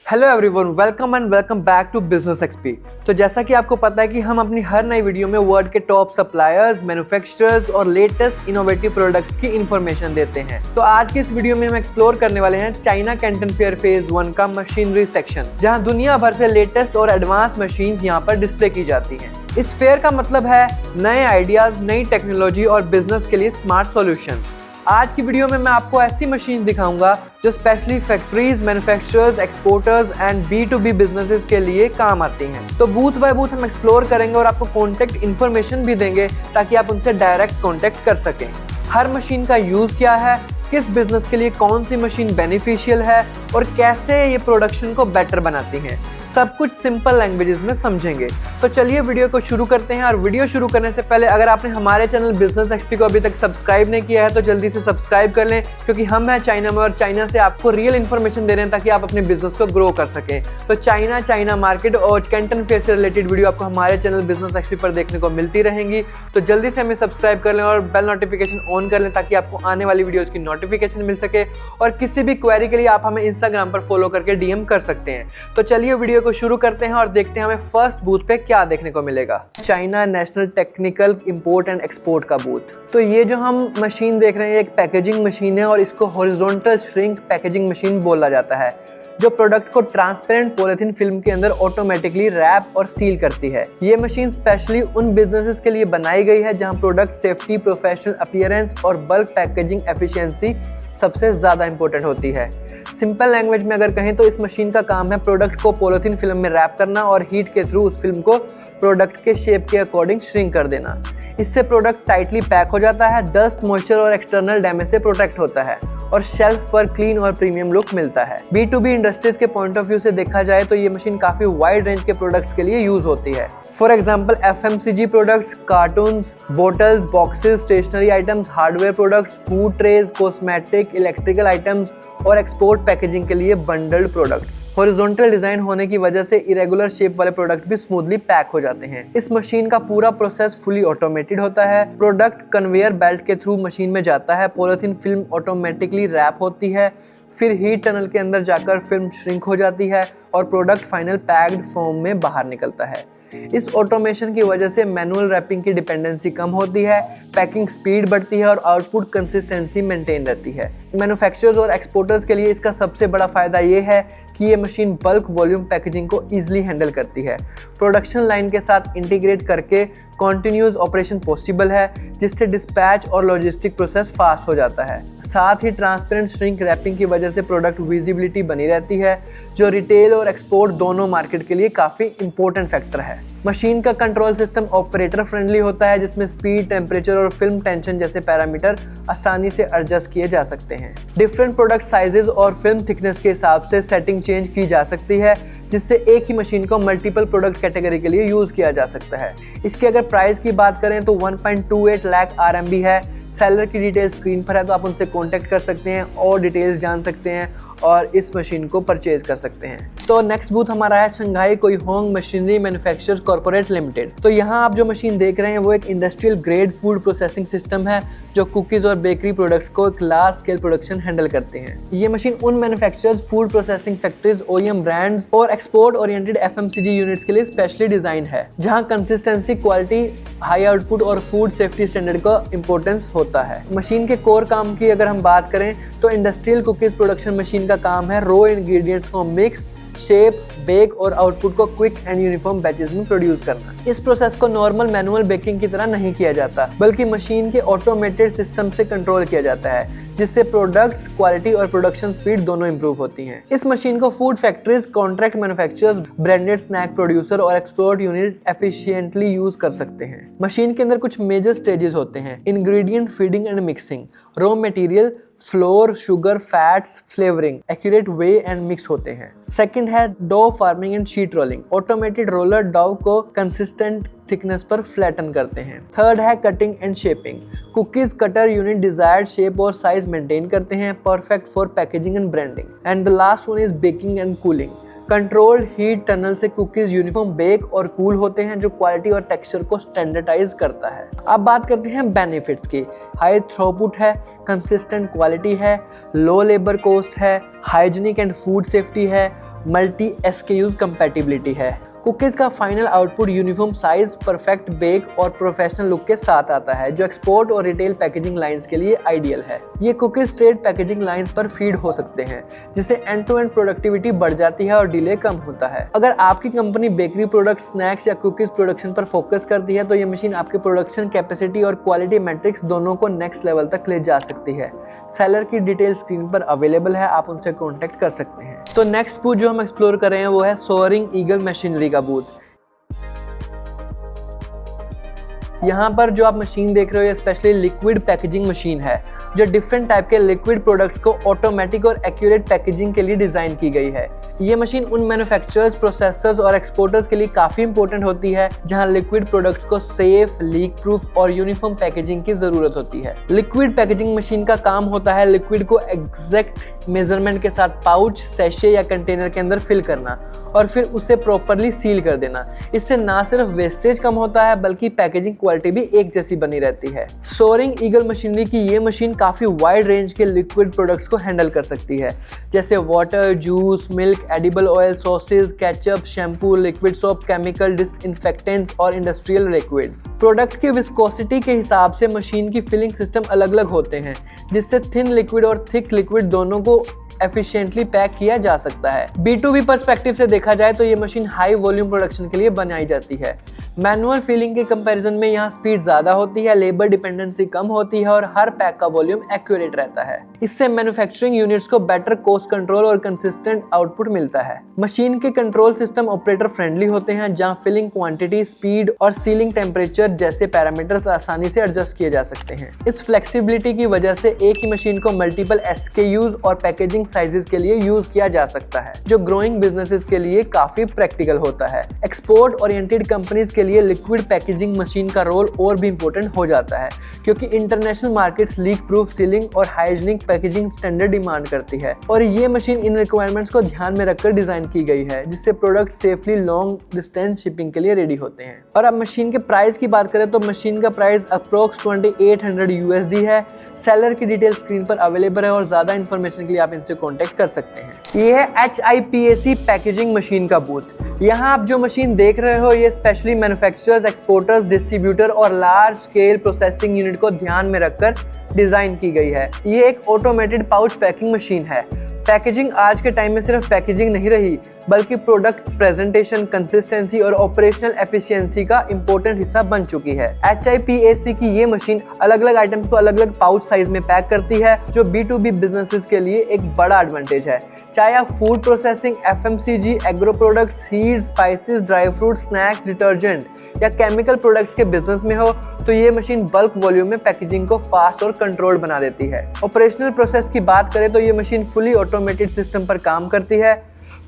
Hello everyone, welcome and welcome back to business XP. तो जैसा कि आपको पता है कि हम अपनी हर नई वीडियो में वर्ल्ड के टॉप सप्लायर्स, मैन्युफैक्चरर्स और लेटेस्ट इनोवेटिव प्रोडक्ट्स की इंफॉर्मेशन देते हैं। तो आज की इस वीडियो में हम एक्सप्लोर करने वाले हैं चाइना कैंटन फेयर फेज 1 का मशीनरी सेक्शन, जहां दुनिया भर से लेटेस्ट और एडवांस मशीन्स यहां पर डिस्प्ले की जाती हैं। इस फेयर का मतलब है नए आइडियाज, नई टेक्नोलॉजी और बिजनेस के लिए स्मार्ट सॉल्यूशंस। आज की वीडियो में मैं आपको ऐसी मशीन दिखाऊंगा जो specially factories, manufacturers, exporters and B2B businesses के लिए काम आती हैं। तो बूथ बाय बूथ हम एक्सप्लोर करेंगे और आपको कॉन्टेक्ट इन्फॉर्मेशन भी देंगे ताकि आप उनसे डायरेक्ट कॉन्टेक्ट कर सकें। हर मशीन का यूज क्या है, किस बिजनेस के लिए कौन सी मशीन बेनिफिशियल है और कैसे ये प्रोडक्शन को बेटर बनाती हैं, सब कुछ सिंपल लैंग्वेजेस में समझेंगे। तो चलिए वीडियो को शुरू करते हैं। और वीडियो शुरू करने से पहले अगर आपने हमारे चैनल बिजनेस एक्सपी को अभी तक सब्सक्राइब नहीं किया है तो जल्दी से सब्सक्राइब कर लें, क्योंकि हम हैं चाइना में और चाइना से आपको रियल इन्फॉर्मेशन दे रहे हैं ताकि आप अपने बिजनेस को ग्रो कर सकें। तो चाइना मार्केट और कैंटन फेयर से रिलेटेड वीडियो आपको हमारे चैनल बिजनेस एक्सपी पर देखने को मिलती रहेंगी। तो जल्दी से हमें सब्सक्राइब कर लें और बेल नोटिफिकेशन ऑन कर लें ताकि आपको आने वाली वीडियोज़ की नोटिफिकेशन मिल सके। और किसी भी क्वेरी के लिए आप हमें इंस्टाग्राम पर फॉलो करके DM कर सकते हैं। तो चलिए वीडियो को शुरू करते हैं और देखते हैं हमें फर्स्ट बूथ पे क्या देखने को मिलेगा। China national technical import and export का बूथ। तो ये जो हम मशीन देख रहे हैं एक पैकेजिंग मशीन है और इसको हॉरिजॉन्टल श्रिंक पैकेजिंग मशीन बोला जाता है, जो प्रोडक्ट को ट्रांसपेरेंट पॉलिथीन फिल्म के अंदर ऑटोमेटिकली रैप और सील करती है। ये मशीन स्पेशली उन बिजनेसेस के लिए बनाई गई है जहां प्रोडक्ट सेफ्टी, प्रोफेशनल अपीयरेंस और बल्क पैकेजिंग एफिशिएंसी सबसे ज़्यादा इंपॉर्टेंट होती है। सिंपल लैंग्वेज में अगर कहें तो इस मशीन का काम है प्रोडक्ट को पॉलिथीन फिल्म में रैप करना और हीट के थ्रू उस फिल्म को प्रोडक्ट के शेप के अकॉर्डिंग श्रिंक कर देना। इससे प्रोडक्ट टाइटली पैक हो जाता है, डस्ट, मॉइस्चर और एक्सटर्नल डैमेज से प्रोटेक्ट होता है और शेल्फ पर क्लीन और प्रीमियम लुक मिलता है। B2B इंडस्ट्रीज के पॉइंट ऑफ व्यू से देखा जाए तो ये मशीन काफी वाइड रेंज के प्रोडक्ट्स के लिए यूज होती है। For example FMCG products, cartons, bottles, boxes, stationery items, hardware products, food trays, cosmetic, electrical items और एक्सपोर्ट पैकेजिंग के लिए बंडल्ड प्रोडक्ट्स। हॉरिजॉन्टल डिजाइन होने की वजह से इरेगुलर शेप वाले प्रोडक्ट भी स्मूथली पैक हो जाते हैं। इस मशीन का पूरा प्रोसेस फुली ऑटोमेटेड होता है। प्रोडक्ट कन्वेयर बेल्ट के थ्रू मशीन में जाता है, पॉलिथीन फिल्म ऑटोमेटिकली रैप होती है, फिर हीट टनल के अंदर जाकर फिल्म श्रिंक हो जाती है और प्रोडक्ट फाइनल पैक्ड फॉर्म में बाहर निकलता है। इस ऑटोमेशन की वजह से मैनुअल रैपिंग की डिपेंडेंसी कम होती है, पैकिंग स्पीड बढ़ती है और आउटपुट कंसिस्टेंसी मेंटेन रहती है। मैन्युफैक्चरर्स और एक्सपोर्टर्स के लिए इसका सबसे बड़ा फायदा ये है कि ये मशीन बल्क वॉल्यूम पैकेजिंग को ईजिली हैंडल करती है। प्रोडक्शन लाइन के साथ इंटीग्रेट करके कॉन्टिन्यूस ऑपरेशन पॉसिबल है, जिससे डिस्पैच और लॉजिस्टिक प्रोसेस फास्ट हो जाता है। साथ ही ट्रांसपेरेंट श्रिंक रैपिंग की वजह से प्रोडक्ट विजिबिलिटी बनी रहती है, जो रिटेल और एक्सपोर्ट दोनों मार्केट के लिए काफ़ी इंपॉर्टेंट फैक्टर है। मशीन का कंट्रोल सिस्टम ऑपरेटर फ्रेंडली होता है, जिसमें स्पीड, टेम्परेचर और फिल्म टेंशन जैसे पैरामीटर आसानी से एडजस्ट किए जा सकते हैं। डिफरेंट प्रोडक्ट साइजेस और फिल्म थिकनेस के हिसाब से सेटिंग चेंज की जा सकती है, जिससे एक ही मशीन को मल्टीपल प्रोडक्ट कैटेगरी के लिए यूज किया जा सकता है। इसके अगर प्राइस की बात करें तो 1.28 लाख RMB है। सेलर की डिटेल स्क्रीन पर है, तो आप उनसे कांटेक्ट कर सकते हैं और डिटेल्स जान सकते हैं और इस मशीन को परचेज कर सकते हैं। तो नेक्स्ट बूथ हमारा है शंघाई कोई मशीनरी मैन्युफैक्चरर्स कॉर्पोरेट लिमिटेड। तो यहाँ आप जो मशीन देख रहे हैं वो एक industrial grade food processing system है जो कुकीज और बेकरी प्रोडक्ट्स को एक लार्ज स्केल प्रोडक्शन हैंडल करते हैं। ये मशीन उन manufacturers, food processing factories, OEM brands और एक्सपोर्ट ओरिएंटेड FMCG यूनिट्स के लिए स्पेशली डिजाइन है, जहाँ कंसिस्टेंसी, क्वालिटी, हाई आउटपुट और फूड सेफ्टी स्टैंडर्ड का इंपॉर्टेंस होता है। मशीन के कोर काम की अगर हम बात करें तो इंडस्ट्रियल कुकीज प्रोडक्शन मशीन का काम है रॉ इंग्रेडिएंट्स को मिक्स, शेप, बेक और आउटपुट को क्विक एंड यूनिफॉर्म बैचेस में प्रोड्यूस करना। इस प्रोसेस को नॉर्मल मैनुअल बेकिंग की तरह नहीं किया जाता, बल्कि मशीन के ऑटोमेटेड सिस्टम से कंट्रोल किया जाता है, जिससे प्रोडक्ट्स क्वालिटी और प्रोडक्शन स्पीड दोनों इंप्रूव होती हैं। इस मशीन को food factories, contract manufacturers, branded snack producer और एक्सपोर्ट यूनिट एफिशिएंटली यूज कर सकते हैं। मशीन के अंदर कुछ मेजर स्टेजेस होते हैं: ingredient feeding and mixing, raw material, flour, sugar, fats, flavouring, accurate weigh and mix होते हैं। सेकंड है dough forming and sheet rolling, automated roller dough को कंसिस्टेंट थिकनेस पर फ्लैटन करते हैं। थर्ड है cutting and shaping, cookies cutter unit desired shape और size maintain करते हैं, perfect for packaging and branding. And the last one is baking and cooling, controlled heat tunnel से cookies uniform bake और cool होते हैं, जो quality और texture को स्टैंडर्डाइज करता है। अब बात करते हैं बेनिफिट्स की। हाई थ्रूपुट है, कंसिस्टेंट क्वालिटी है, लो लेबर कॉस्ट है, हाइजीनिक एंड फूड सेफ्टी है, मल्टी SKUs कंपैटिबिलिटी है। कुकीज़ का final output uniform size, perfect bake और प्रोफेशनल लुक के साथ आता है, जो एक्सपोर्ट और रिटेल पैकेजिंग लाइंस के लिए आइडियल है। ये कुकीज़ स्ट्रेट पैकेजिंग लाइंस पर फीड हो सकते हैं, जिससे एंड टू एंड प्रोडक्टिविटी बढ़ जाती है और डिले कम होता है। अगर आपकी कंपनी बेकरी प्रोडक्ट, स्नैक्स या कुकीज़ प्रोडक्शन पर फोकस करती है तो ये मशीन आपके प्रोडक्शन कैपेसिटी और क्वालिटी मैट्रिक्स दोनों को नेक्स्ट लेवल तक ले जा सकती है। सेलर की डिटेल स्क्रीन पर अवेलेबल है, आप उनसे कॉन्टेक्ट कर सकते हैं। तो नेक्स्ट बूथ जो हम एक्सप्लोर कर रहे हैं वो है सोअरिंग ईगल मशीनरी का बूथ। यहाँ पर जो आप मशीन देख रहे हो ये स्पेशली लिक्विड पैकेजिंग मशीन है, जो डिफरेंट टाइप के लिक्विड प्रोडक्ट्स को ऑटोमेटिक और एक्यूरेट पैकेजिंग के लिए डिजाइन की गई है। ये मशीन उन मैन्युफैक्चरर्स, प्रोसेसर्स और एक्सपोर्टर्स के लिए काफी इंपॉर्टेंट होती है जहां लिक्विड प्रोडक्ट्स को सेफ, लीक प्रूफ और यूनिफॉर्म पैकेजिंग की जरूरत होती है। लिक्विड पैकेजिंग मशीन का काम होता है लिक्विड को एग्जैक्ट मेजरमेंट के साथ पाउच, सैशे या कंटेनर के अंदर फिल करना और फिर उसे प्रॉपरली सील कर देना। इससे ना सिर्फ वेस्टेज कम होता है बल्कि पैकेजिंग क्वालिटी भी एक जैसी बनी रहती है। सोअरिंग ईगल मशीनरी की ये मशीन काफी वाइड रेंज के लिक्विड प्रोडक्ट्स को हैंडल कर सकती है, जैसे water, juice, milk, edible oil, sausage, ketchup, shampoo, liquid soap, chemical, disinfectants और इंडस्ट्रियल लिक्विड्स। प्रोडक्ट की विस्कोसिटी के हिसाब से मशीन की फिलिंग सिस्टम अलग अलग होते हैं, जिससे थिन लिक्विड और थिक लिक्विड दोनों को एफिशिएंटली पैक किया जा सकता है। B2B पर्सपेक्टिव से देखा जाए तो ये मशीन हाई वॉल्यूम प्रोडक्शन के लिए बनाई जाती है। मैनुअल फीलिंग के कंपैरिजन में यहाँ स्पीड ज्यादा होती है, लेबर डिपेंडेंसी कम होती है और हर पैक का वॉल्यूम एक्यूरेट रहता है। इससे मैन्युफैक्चरिंग यूनिट्स को बेटर कॉस्ट कंट्रोल और कंसिस्टेंट आउटपुट मिलता है। मशीन के कंट्रोल सिस्टम ऑपरेटर फ्रेंडली होते हैं, जहाँ फिलिंग क्वांटिटी, स्पीड और सीलिंग टेम्परेचर जैसे पैरामीटर्स आसानी से एडजस्ट किए जा सकते हैं। इस फ्लेक्सिबिलिटी की वजह से एक ही मशीन को मल्टीपल SKUs और पैकेजिंग साइजेस के लिए यूज किया जा सकता है, जो ग्रोइंग बिजनेसेस के लिए काफी प्रैक्टिकल होता है। एक्सपोर्ट ओरिएंटेड कंपनीज के लिए लिक्विड पैकेजिंग मशीन का रोल और भी इंपॉर्टेंट हो जाता है, क्योंकि international markets leak proof ceiling और हाइजीनिक पैकेजिंग स्टैंडर्ड डिमांड करती है और ये मशीन इन रिक्वायरमेंट्स को ध्यान में रखकर डिजाइन की गई है, जिससे product safely long distance shipping के लिए रेडी होते हैं। और अब मशीन के प्राइस की बात करें तो मशीन का प्राइस अप्रोक्स $2800 है। सेलर की डिटेल स्क्रीन पर अवेलेबल है और ज्यादा इन्फॉर्मेशन के लिए आप इनसे कॉन्टेक्ट कर सकते हैं। ये है HIPAC पैकेजिंग मशीन का बूथ। यहाँ आप जो मशीन देख रहे हो ये स्पेशली मैन्युफैक्चरर्स, एक्सपोर्टर्स, डिस्ट्रीब्यूटर और लार्ज स्केल प्रोसेसिंग यूनिट को ध्यान में रखकर डिजाइन की गई है। ये एक ऑटोमेटेड पाउच पैकिंग मशीन है। पैकेजिंग आज के टाइम में सिर्फ पैकेजिंग नहीं रही, बल्कि प्रोडक्ट प्रेजेंटेशन, कंसिस्टेंसी और ऑपरेशनल एफिशिएंसी का इंपॉर्टेंट हिस्सा बन चुकी है। HIPAC की ये मशीन अलग अलग आइटम्स को अलग अलग पाउच साइज में पैक करती है, जो B2B बिजनेसेस के लिए एक बड़ा एडवांटेज है। चाहे आप food processing, FMCG, agro products, seeds, spices, dry fruit, snacks, detergent या केमिकल प्रोडक्ट्स के बिजनेस में हो, तो ये मशीन बल्क वॉल्यूम में पैकेजिंग को फास्ट और कंट्रोल्ड बना देती है। ऑपरेशनल प्रोसेस की बात करें तो ये मशीन फुली ऑटोमेटेड सिस्टम पर काम करती है।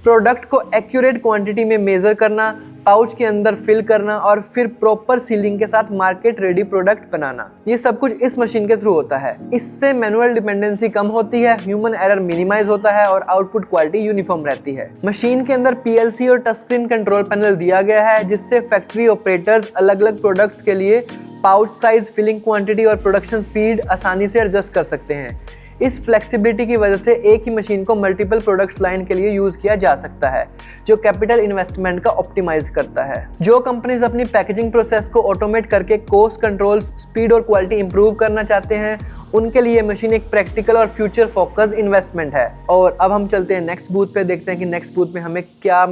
प्रोडक्ट को एक्यूरेट क्वांटिटी में मेजर करना, पाउच के अंदर फिल करना और फिर प्रॉपर सीलिंग के साथ मार्केट रेडी प्रोडक्ट बनाना, ये सब कुछ इस मशीन के थ्रू होता है। इससे मैनुअल डिपेंडेंसी कम होती है, ह्यूमन एरर मिनिमाइज होता है और आउटपुट क्वालिटी यूनिफॉर्म रहती है। मशीन के अंदर PLC और टच स्क्रीन कंट्रोल पैनल दिया गया है, जिससे फैक्ट्री ऑपरेटर्स अलग अलग प्रोडक्ट्स के लिए पाउच साइज, फिलिंग क्वांटिटी और प्रोडक्शन स्पीड आसानी से एडजस्ट कर सकते हैं। इस फ्लेक्सिबिलिटी की वजह से एक ही मशीन को मल्टीपल प्रोडक्ट्स लाइन के लिए यूज किया जा सकता है, जो कैपिटल इन्वेस्टमेंट का ऑप्टिमाइज करता है। जो कंपनीज अपनी पैकेजिंग प्रोसेस को ऑटोमेट करके कॉस्ट कंट्रोल, स्पीड और क्वालिटी इंप्रूव करना चाहते हैं, उनके लिए मशीन एक प्रैक्टिकल और फ्यूचर फोकस इन्वेस्टमेंट है। और अब हम चलते हैं नेक्स्ट बूथ पे, देखते हैं कि नेक्स्ट बूथ में हमें क्या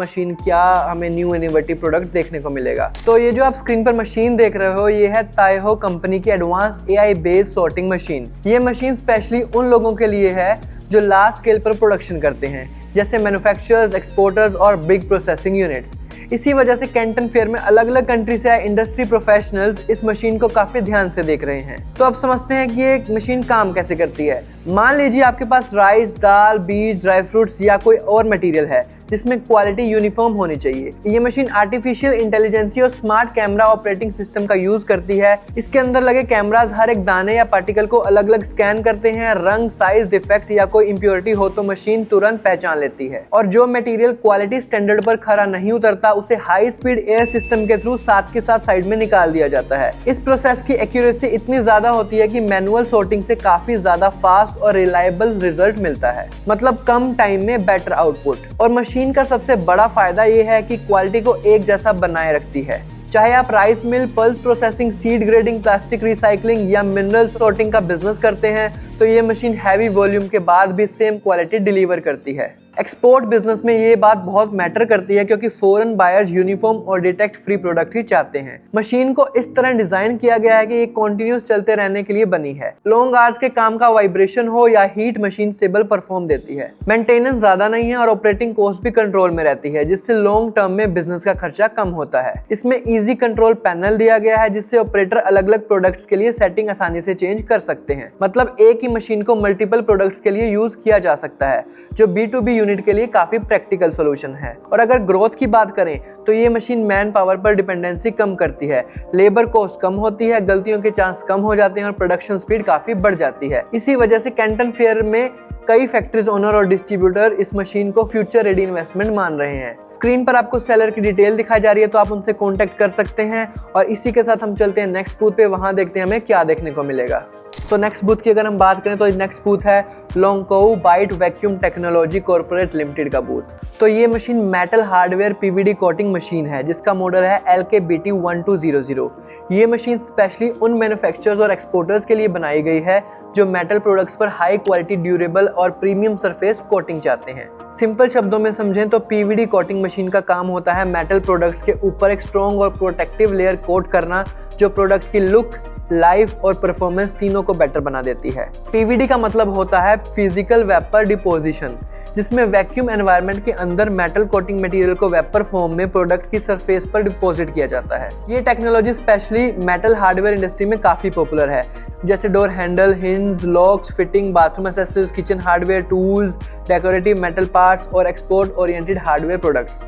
हमें न्यू इनोवेटिव प्रोडक्ट देखने को मिलेगा। तो ये जो आप स्क्रीन पर मशीन देख रहे हो ये है ताइहो कंपनी की advance AI based sorting machine. ये मशीन स्पेशली उन लोगों के लिए है जो लार्ज स्केल पर प्रोडक्शन करते हैं, जैसे मैन्युफैक्चरर्स, एक्सपोर्टर्स और बिग प्रोसेसिंग यूनिट्स। इसी वजह से कैंटन फेयर में अलग अलग कंट्री से आए इंडस्ट्री प्रोफेशनल्स इस मशीन को काफी ध्यान से देख रहे हैं। तो अब समझते हैं कि ये मशीन काम कैसे करती है। मान लीजिए आपके पास राइस, दाल, बीज, ड्राई फ्रूट्स या कोई और मटेरियल है जिसमें क्वालिटी यूनिफॉर्म होनी चाहिए। ये मशीन आर्टिफिशियल इंटेलिजेंसी और स्मार्ट कैमरा ऑपरेटिंग सिस्टम का यूज करती है। इसके अंदर लगे कैमरास हर एक दाने या पार्टिकल को अलग अलग स्कैन करते हैं। रंग, साइज, डिफेक्ट या कोई इम्प्योरिटी हो तो मशीन तुरंत पहचान लेती है, और जो मटेरियल क्वालिटी स्टैंडर्ड पर खरा नहीं उतरता उसे हाई स्पीड एयर सिस्टम के थ्रू साथ के साथ साइड में निकाल दिया जाता है। इस प्रोसेस की एक्यूरेसी इतनी ज्यादा होती है कि मैनुअल सॉर्टिंग से काफी ज्यादा फास्ट और रिलायबल रिजल्ट मिलता है, मतलब कम टाइम में बेटर आउटपुट। और मशीन मशीन का सबसे बड़ा फायदा ये है कि क्वालिटी को एक जैसा बनाए रखती है। चाहे आप rice mill, pulse processing, seed grading, plastic recycling या मिनरल सॉर्टिंग का बिजनेस करते हैं तो ये मशीन हैवी वॉल्यूम के बाद भी सेम क्वालिटी डिलीवर करती है। एक्सपोर्ट बिजनेस में ये बात बहुत मैटर करती है क्योंकि फॉरेन बायर्स यूनिफॉर्म और डिटेक्ट फ्री प्रोडक्ट ही चाहते हैं। मशीन को इस तरह डिजाइन किया गया है कि ये कॉन्टिन्यूस चलते रहने के लिए बनी है। लॉन्ग आवर्स के काम का वाइब्रेशन हो या हीट, मशीन स्टेबल परफॉर्म देती है। मेंटेनेंस ज्यादा नहीं है और ऑपरेटिंग कॉस्ट भी कंट्रोल में रहती है, जिससे लॉन्ग टर्म में बिजनेस का खर्चा कम होता है। इसमें इजी कंट्रोल पैनल दिया गया है जिससे ऑपरेटर अलग अलग प्रोडक्ट्स के लिए सेटिंग आसानी से चेंज कर सकते हैं। मतलब एक ही मशीन को मल्टीपल प्रोडक्ट्स के लिए यूज किया जा सकता है, जो B2B यूनिट के लिए काफी प्रैक्टिकल सॉल्यूशन है। और अगर ग्रोथ की बात करें तो ये मशीन मैन पावर पर डिपेंडेंसी कम करती है, लेबर कॉस्ट कम होती है, गलतियों के चांस कम हो जाते हैं और प्रोडक्शन स्पीड काफी बढ़ जाती है। इसी वजह से कैंटन फेयर में कई फैक्ट्रीज ओनर और डिस्ट्रीब्यूटर इस मशीन को फ्यूचर रेडी इन्वेस्टमेंट मान रहे हैं। स्क्रीन पर आपको सेलर की डिटेल दिखाई जा रही है, तो आप उनसे कांटेक्ट कर सकते हैं। और इसी के साथ हम चलते हैं नेक्स्ट बूथ पे, वहां देखते हैं हमें क्या देखने को मिलेगा। तो नेक्स्ट बूथ की अगर हम बात करें तो नेक्स्ट बूथ है Longkou byte vacuum technology corporate limited का बूथ। तो ये machine metal hardware PVD coating machine है जिसका मॉडल है LKBT1200। ये मशीन स्पेशली उन मैन्युफैक्चरर्स और एक्सपोर्टर्स के लिए बनाई गई है जो मेटल प्रोडक्ट्स पर हाई क्वालिटी, ड्यूरेबल और प्रीमियम सरफेस कोटिंग चाहते हैं। सिंपल शब्दों में समझें तो PVD कोटिंग मशीन का काम होता है मेटल प्रोडक्ट्स के ऊपर एक स्ट्रॉन्ग और प्रोटेक्टिव लेयर कोट करना, जो प्रोडक्ट की लुक, लाइफ और परफॉर्मेंस तीनों को बेटर बना देती है। PVD का मतलब होता है फिजिकल वेपर डिपोजिशन, जिसमें वैक्यूम एनवायरनमेंट के अंदर मेटल कोटिंग मटेरियल को वेपर फॉर्म में प्रोडक्ट की सरफेस पर डिपॉजिट किया जाता है। ये technology specially metal hardware industry में काफी पॉपुलर है, जैसे door handle, hinge, locks, fitting, bathroom accessories, kitchen hardware, tools, decorative metal parts और एक्सपोर्ट ओरिएंटेड हार्डवेयर प्रोडक्ट्स।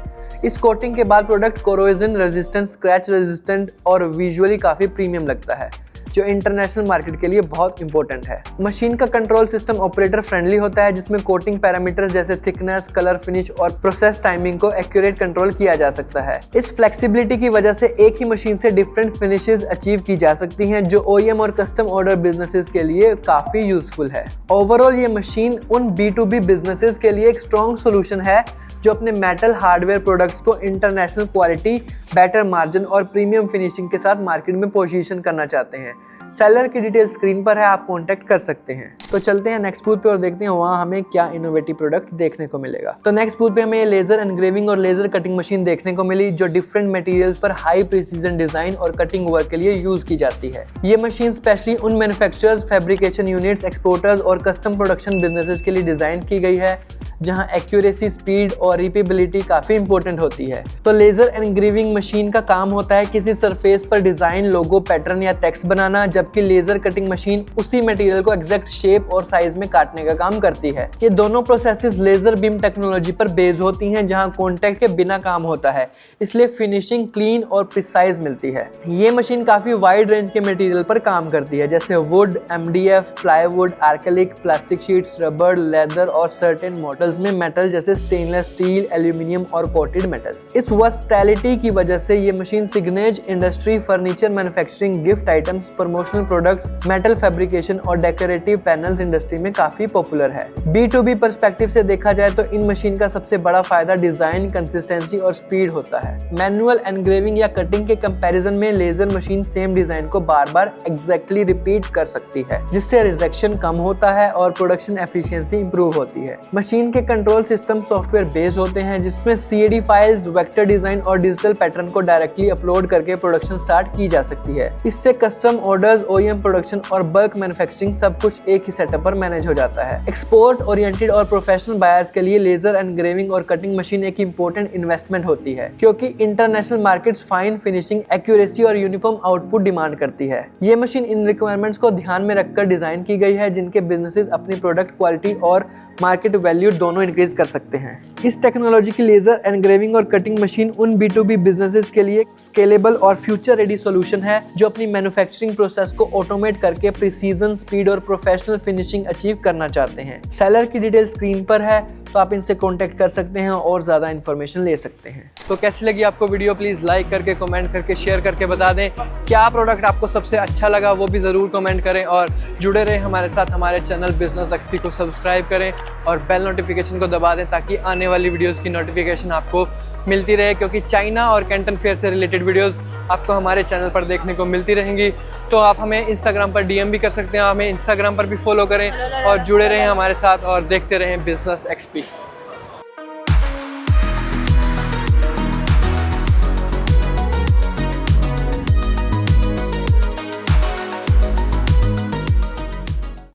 इस कोटिंग के बाद product corrosion resistant, scratch resistant और विजुअली काफी प्रीमियम लगता है, जो इंटरनेशनल मार्केट के लिए बहुत इंपॉर्टेंट है। मशीन का कंट्रोल सिस्टम ऑपरेटर फ्रेंडली होता है, जिसमें कोटिंग पैरामीटर्स जैसे थिकनेस, कलर, फिनिश और प्रोसेस टाइमिंग को एक्यूरेट कंट्रोल किया जा सकता है। इस फ्लेक्सिबिलिटी की वजह से एक ही मशीन से डिफरेंट फिनिशेस अचीव की जा सकती हैं, जो OEM और कस्टम ऑर्डर बिजनेसेस के लिए काफी यूजफुल है। ओवरऑल ये मशीन उन B2B बिजनेसेस के लिए एक स्ट्रॉन्ग सोल्यूशन है जो अपने मेटल हार्डवेयर प्रोडक्ट्स को इंटरनेशनल क्वालिटी, बेटर मार्जिन और प्रीमियम फिनिशिंग के साथ मार्केट में पोजीशन करना चाहते हैं। सेलर की डिटेल स्क्रीन पर है, आप कांटेक्ट कर सकते हैं। तो चलते हैं नेक्स्ट बूथ पे और देखते हैं वहाँ हमें क्या इनोवेटिव प्रोडक्ट देखने को मिलेगा। तो नेक्स्ट बूथ पे हमें लेजर एनग्रेविंग और लेजर कटिंग मशीन देखने को मिली, जो डिफरेंट मटेरियल्स पर हाई प्रिसीजन डिजाइन और कटिंग वर्क के लिए यूज की जाती है। ये मशीन स्पेशली उन मैन्युफैक्चरर्स, फैब्रिकेशन यूनिट्स, एक्सपोर्टर्स और कस्टम प्रोडक्शन बिजनेसेस के लिए डिजाइन की गई है, जहां एक्यूरेसी, स्पीड और रिपीबिलिटी काफी इंपॉर्टेंट होती है। तो लेजर एनग्रेविंग मशीन का काम होता है किसी सरफेस पर डिजाइन, लोगो, पैटर्न या टेक्स्ट बनाना, जबकि लेजर कटिंग मशीन उसी मटेरियल को एग्जैक्ट शेप और साइज में काटने का काम करती है। ये दोनों प्रोसेसेस लेजर बीम टेक्नोलॉजी पर बेस्ड होती हैं, जहां कॉन्टैक्ट के बिना काम होता है, इसलिए फिनिशिंग क्लीन और प्रिसाइज मिलती है। ये मशीन काफी वाइड रेंज के मटेरियल पर काम करती है, जैसे would, MDF, plywood, acrylic, plastic sheets, rubber, leather और सर्टेन मॉडल्स में मेटल जैसे स्टेनलेस स्टील, एल्यूमिनियम और कोटेड मेटल्स। इस वर्सटैलिटी की वजह से ये machine signage industry, furniture manufacturing, gift items, promotional products, metal fabrication और डेकोरेटिव पैनल्स इंडस्ट्री में काफी पॉपुलर है। B2B पर्सपेक्टिव से देखा जाए तो इन मशीन का सबसे बड़ा फायदा डिजाइन, कंसिस्टेंसी और स्पीड होता है। मैनुअल एनग्रेविंग या कटिंग के कंपैरिजन में लेजर मशीन सेम डिजाइन को बार बार एग्जैक्टली रिपीट कर सकती है, जिससे रिजेक्शन कम होता है और प्रोडक्शन एफिशिएंसी इंप्रूव होती है। मशीन के कंट्रोल सिस्टम सॉफ्टवेयर बेस्ड होते हैं, जिसमें CAD फाइल्स, वेक्टर डिजाइन और डिजिटल पैटर्न को डायरेक्टली अपलोड करके प्रोडक्शन स्टार्ट की जा सकती है। इससे कस्टम ऑर्डर्स, OEM प्रोडक्शन और बल्क मैन्युफैक्चरिंग सब कुछ एक ही सेटअप पर मैनेज हो जाता है। एक्सपोर्ट ओरिएंटेड और प्रोफेशनल बायर्स के लिए लेजर एनग्रेविंग और कटिंग मशीन एक इंपॉर्टेंट इन्वेस्टमेंट होती है, क्योंकि international markets fine finishing, accuracy और यूनिफॉर्म आउटपुट डिमांड करती है। ये मशीन इन रिक्वायरमेंट्स को ध्यान में रखकर डिजाइन की गई है, जिनके बिजनेसेस अपनी प्रोडक्ट क्वालिटी और मार्केट वैल्यू दोनों इंक्रीज कर सकते हैं। इस टेक्नोलॉजी की लेजर एनग्रेविंग और कटिंग मशीन उन B2B बिजनेसेस के लिए स्केलेबल और फ्यूचर रेडी सॉल्यूशन है, जो अपनी मैन्युफैक्चरिंग प्रोसेस को ऑटोमेट करके प्रिसीजन, स्पीड और प्रोफेशनल फिनिशिंग अचीव करना चाहते हैं। सेलर की डिटेल स्क्रीन पर है, तो आप इनसे कांटेक्ट कर सकते हैं और ज्यादा इन्फॉर्मेशन ले सकते हैं। तो कैसी लगी आपको वीडियो, प्लीज लाइक करके, कमेंट करके, शेयर करके बता दें। क्या प्रोडक्ट आपको सबसे अच्छा लगा वो भी जरूर कमेंट करें, और जुड़े रहे हमारे साथ। हमारे चैनल बिजनेस XP को सब्सक्राइब करें और बेल नोटिफिकेशन को दबा दें, ताकि आने वाली वीडियोस की नोटिफिकेशन आपको मिलती रहे, क्योंकि चाइना और कैंटन फेयर से रिलेटेड वीडियोस आपको हमारे चैनल पर देखने को मिलती रहेंगी। तो आप हमें इंस्टाग्राम पर DM भी कर सकते हैं, हमें इंस्टाग्राम पर भी फॉलो करें और जुड़े रहें हमारे साथ और देखते रहें बिजनेस XP।